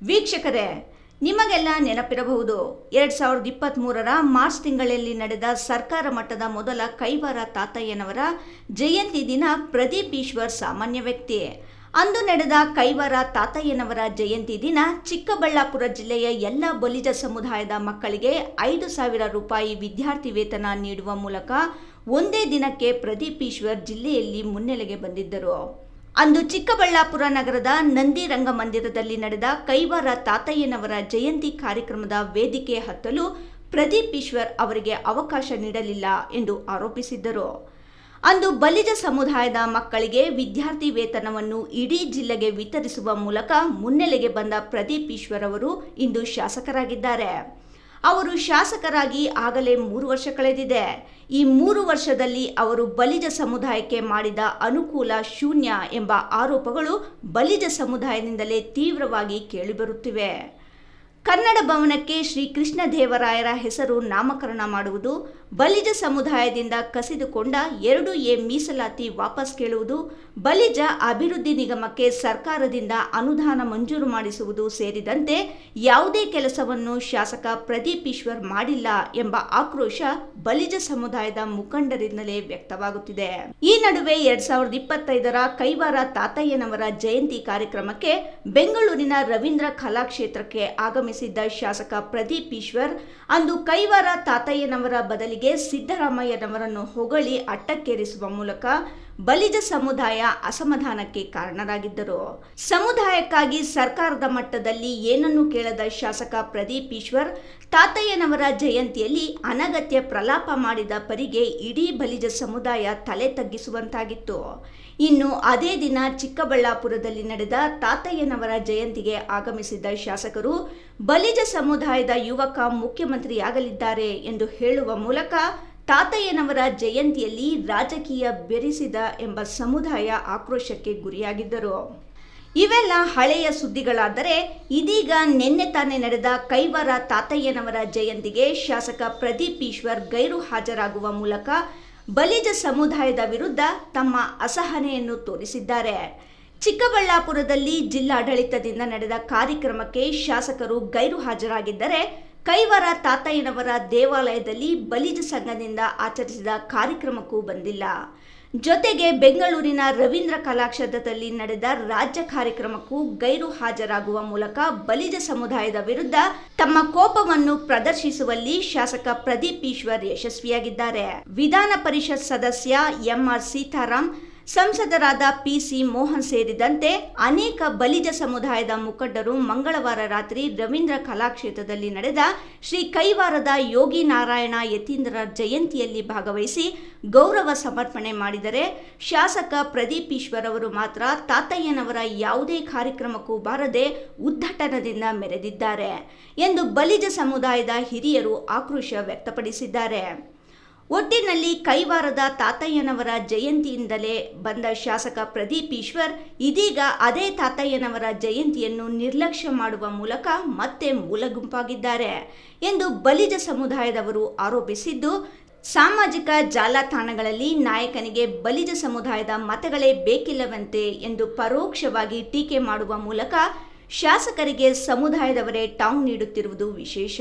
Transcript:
ವೀಕ್ಷಕರೇ, ನಿಮಗೆಲ್ಲ ನೆನಪಿರಬಹುದು 2023ರ ಮಾರ್ಚ್ ತಿಂಗಳಲ್ಲಿ ನಡೆದ ಸರ್ಕಾರ ಮಟ್ಟದ ಮೊದಲ ಕೈವಾರ ತಾತಯ್ಯನವರ ಜಯಂತಿ ದಿನ ಪ್ರದೀಪ್ ಈಶ್ವರ್ ಸಾಮಾನ್ಯ ವ್ಯಕ್ತಿ. ಅಂದು ನಡೆದ ಕೈವಾರ ತಾತಯ್ಯನವರ ಜಯಂತಿ ದಿನ ಚಿಕ್ಕಬಳ್ಳಾಪುರ ಜಿಲ್ಲೆಯ ಎಲ್ಲ ಬಲಿಜ ಸಮುದಾಯದ ಮಕ್ಕಳಿಗೆ 5,000 ರೂಪಾಯಿ ವಿದ್ಯಾರ್ಥಿ ವೇತನ ನೀಡುವ ಮೂಲಕ ಒಂದೇ ದಿನಕ್ಕೆ ಪ್ರದೀಪ್ ಈಶ್ವರ್ ಜಿಲ್ಲೆಯಲ್ಲಿ ಮುನ್ನೆಲೆಗೆ ಬಂದಿದ್ದರು. ಅಂದು ಚಿಕ್ಕಬಳ್ಳಾಪುರ ನಗರದ ನಂದಿ ರಂಗಮಂದಿರದಲ್ಲಿ ನಡೆದ ಕೈವಾರ ತಾತಯ್ಯನವರ ಜಯಂತಿ ಕಾರ್ಯಕ್ರಮದ ವೇದಿಕೆ ಹತ್ತಲು ಪ್ರದೀಪ್ ಈಶ್ವರ್ ಅವರಿಗೆ ಅವಕಾಶ ನೀಡಲಿಲ್ಲ ಎಂದು ಆರೋಪಿಸಿದ್ದರು. ಅಂದು ಬಲಿಜ ಸಮುದಾಯದ ಮಕ್ಕಳಿಗೆ ವಿದ್ಯಾರ್ಥಿ ವೇತನವನ್ನು ಇಡೀ ಜಿಲ್ಲೆಗೆ ವಿತರಿಸುವ ಮೂಲಕ ಮುನ್ನೆಲೆಗೆ ಬಂದ ಪ್ರದೀಪ್ ಈಶ್ವರ್ ಅವರು ಇಂದು ಶಾಸಕರಾಗಿದ್ದಾರೆ. ಅವರು ಶಾಸಕರಾಗಿ ಆಗಲೇ 3 ವರ್ಷ ಕಳೆದಿದೆ. ಈ 3 ವರ್ಷದಲ್ಲಿ ಅವರು ಬಲಿಜ ಸಮುದಾಯಕ್ಕೆ ಮಾಡಿದ ಅನುಕೂಲ ಶೂನ್ಯ ಎಂಬ ಆರೋಪಗಳು ಬಲಿಜ ಸಮುದಾಯದಿಂದಲೇ ತೀವ್ರವಾಗಿ ಕೇಳಿಬರುತ್ತಿವೆ. ಕನ್ನಡ ಭವನಕ್ಕೆ ಶ್ರೀ ಕೃಷ್ಣದೇವರಾಯರ ಹೆಸರು ನಾಮಕರಣ ಮಾಡುವುದು, ಬಲಿಜ ಸಮುದಾಯದಿಂದ ಕಸಿದುಕೊಂಡ 2A ಮೀಸಲಾತಿ ವಾಪಸ್ ಕೇಳುವುದು, ಬಲಿಜ ಅಭಿವೃದ್ಧಿ ನಿಗಮಕ್ಕೆ ಸರ್ಕಾರದಿಂದ ಅನುದಾನ ಮಂಜೂರು ಮಾಡಿಸುವುದು ಸೇರಿದಂತೆ ಯಾವುದೇ ಕೆಲಸವನ್ನು ಶಾಸಕ ಪ್ರದೀಪ್ ಈಶ್ವರ್ ಮಾಡಿಲ್ಲ ಎಂಬ ಆಕ್ರೋಶ ಬಲಿಜ ಸಮುದಾಯದ ಮುಖಂಡರಿಂದಲೇ ವ್ಯಕ್ತವಾಗುತ್ತಿದೆ. ಈ ನಡುವೆ 2025ರ ಕೈವಾರ ತಾತಯ್ಯನವರ ಜಯಂತಿ ಕಾರ್ಯಕ್ರಮಕ್ಕೆ ಬೆಂಗಳೂರಿನ ರವೀಂದ್ರ ಕಲಾಕ್ಷೇತ್ರಕ್ಕೆ ಆಗಮಿಸಿದ್ದ ಶಾಸಕ ಪ್ರದೀಪ್ ಈಶ್ವರ್ ಅಂದು ಕೈವಾರ ತಾತಯ್ಯನವರ ಬದಲಿಗೆ ಸಿದ್ದರಾಮಯ್ಯನವರನ್ನು ಹೊಗಳಿ ಅಟ್ಟಕ್ಕೇರಿಸುವ ಮೂಲಕ ಬಲಿಜ ಸಮುದಾಯ ಅಸಮಾಧಾನಕ್ಕೆ ಕಾರಣರಾಗಿದ್ದರು. ಸಮುದಾಯಕ್ಕಾಗಿ ಸರ್ಕಾರದ ಮಟ್ಟದಲ್ಲಿ ಏನನ್ನೂ ಕೇಳದ ಶಾಸಕ ಪ್ರದೀಪ್ ಈಶ್ವರ್ ತಾತಯ್ಯನವರ ಜಯಂತಿಯಲ್ಲಿ ಅನಗತ್ಯ ಪ್ರಲಾಪ ಮಾಡಿದ ಪರಿಗೆ ಇಡೀ ಬಲಿಜ ಸಮುದಾಯ ತಲೆ ತಗ್ಗಿಸುವಂತಾಗಿತ್ತು. ಇನ್ನು ಅದೇ ದಿನ ಚಿಕ್ಕಬಳ್ಳಾಪುರದಲ್ಲಿ ನಡೆದ ತಾತಯ್ಯನವರ ಜಯಂತಿಗೆ ಆಗಮಿಸಿದ್ದ ಶಾಸಕರು ಬಲಿಜ ಸಮುದಾಯದ ಯುವಕ ಮುಖ್ಯಮಂತ್ರಿಯಾಗಲಿದ್ದಾರೆ ಎಂದು ಹೇಳುವ ಮೂಲಕ ತಾತಯ್ಯನವರ ಜಯಂತಿಯಲ್ಲಿ ರಾಜಕೀಯ ಬೆರೆಸಿದ ಎಂಬ ಸಮುದಾಯ ಆಕ್ರೋಶಕ್ಕೆ ಗುರಿಯಾಗಿದ್ದರು. ಇವೆಲ್ಲ ಹಳೆಯ ಸುದ್ದಿಗಳಾದರೆ ಇದೀಗ ನಿನ್ನೆ ತಾನೇ ನಡೆದ ಕೈವಾರ ತಾತಯ್ಯನವರ ಜಯಂತಿಗೆ ಶಾಸಕ ಪ್ರದೀಪ್ ಈಶ್ವರ್ ಗೈರು ಹಾಜರಾಗುವ ಮೂಲಕ ಬಲಿಜ ಸಮುದಾಯದ ವಿರುದ್ಧ ತಮ್ಮ ಅಸಹನೆಯನ್ನು ತೋರಿಸಿದ್ದಾರೆ. ಚಿಕ್ಕಬಳ್ಳಾಪುರದಲ್ಲಿ ಜಿಲ್ಲಾಡಳಿತದಿಂದ ನಡೆದ ಕಾರ್ಯಕ್ರಮಕ್ಕೆ ಶಾಸಕರು ಗೈರು ಹಾಜರಾಗಿದ್ದರೆ ಕೈವಾರ ತಾತಯ್ಯನವರ ದೇವಾಲಯದಲ್ಲಿ ಬಲಿಜ ಸಂಘದಿಂದ ಆಚರಿಸಿದ ಕಾರ್ಯಕ್ರಮಕ್ಕೂ ಬಂದಿಲ್ಲ. ಜೊತೆಗೆ ಬೆಂಗಳೂರಿನ ರವೀಂದ್ರ ಕಲಾಕ್ಷೇತ್ರದಲ್ಲಿ ನಡೆದ ರಾಜ್ಯ ಕಾರ್ಯಕ್ರಮಕ್ಕೂ ಗೈರು ಹಾಜರಾಗುವ ಮೂಲಕ ಬಲಿಜ ಸಮುದಾಯದ ವಿರುದ್ಧ ತಮ್ಮ ಕೋಪವನ್ನು ಪ್ರದರ್ಶಿಸುವಲ್ಲಿ ಶಾಸಕ ಪ್ರದೀಪ್ ಈಶ್ವರ್ ಯಶಸ್ವಿಯಾಗಿದ್ದಾರೆ. ವಿಧಾನ ಪರಿಷತ್ ಸದಸ್ಯ ಎಂಆರ್ ಸೀತಾರಾಮ್, ಸಂಸದರಾದ PC ಮೋಹನ್ ಸೇರಿದಂತೆ ಅನೇಕ ಬಲಿಜ ಸಮುದಾಯದ ಮುಖಂಡರು ಮಂಗಳವಾರ ರಾತ್ರಿ ರವೀಂದ್ರ ಕಲಾಕ್ಷೇತ್ರದಲ್ಲಿ ನಡೆದ ಶ್ರೀ ಕೈವಾರದ ಯೋಗಿ ನಾರಾಯಣ ಯತೀಂದ್ರರ ಜಯಂತಿಯಲ್ಲಿ ಭಾಗವಹಿಸಿ ಗೌರವ ಸಮರ್ಪಣೆ ಮಾಡಿದರೆ ಶಾಸಕ ಪ್ರದೀಪ್ ಈಶ್ವರ್ ಅವರು ಮಾತ್ರ ತಾತಯ್ಯನವರ ಯಾವುದೇ ಕಾರ್ಯಕ್ರಮಕ್ಕೂ ಬಾರದೆ ಉದ್ಧಟನದಿಂದ ಮೆರೆದಿದ್ದಾರೆ ಎಂದು ಬಲಿಜ ಸಮುದಾಯದ ಹಿರಿಯರು ಆಕ್ರೋಶ ವ್ಯಕ್ತಪಡಿಸಿದ್ದಾರೆ. ಒಟ್ಟಿನಲ್ಲಿ ಕೈವಾರದ ತಾತಯ್ಯನವರ ಜಯಂತಿಯಿಂದಲೇ ಬಂದ ಶಾಸಕ ಪ್ರದೀಪ್ ಈಶ್ವರ್ ಇದೀಗ ಅದೇ ತಾತಯ್ಯನವರ ಜಯಂತಿಯನ್ನು ನಿರ್ಲಕ್ಷ್ಯ ಮಾಡುವ ಮೂಲಕ ಮತ್ತೆ ಮೂಲ ಗುಂಪಾಗಿದ್ದಾರೆ ಎಂದು ಬಲಿಜ ಸಮುದಾಯದವರು ಆರೋಪಿಸಿದ್ದು, ಸಾಮಾಜಿಕ ಜಾಲತಾಣಗಳಲ್ಲಿ ನಾಯಕನಿಗೆ ಬಲಿಜ ಸಮುದಾಯದ ಮತಗಳೇ ಬೇಕಿಲ್ಲವಂತೆ ಎಂದು ಪರೋಕ್ಷವಾಗಿ ಟೀಕೆ ಮಾಡುವ ಮೂಲಕ ಶಾಸಕರಿಗೆ ಸಮುದಾಯದವರೇ ಟಾಂಗ್ ನೀಡುತ್ತಿರುವುದು ವಿಶೇಷ.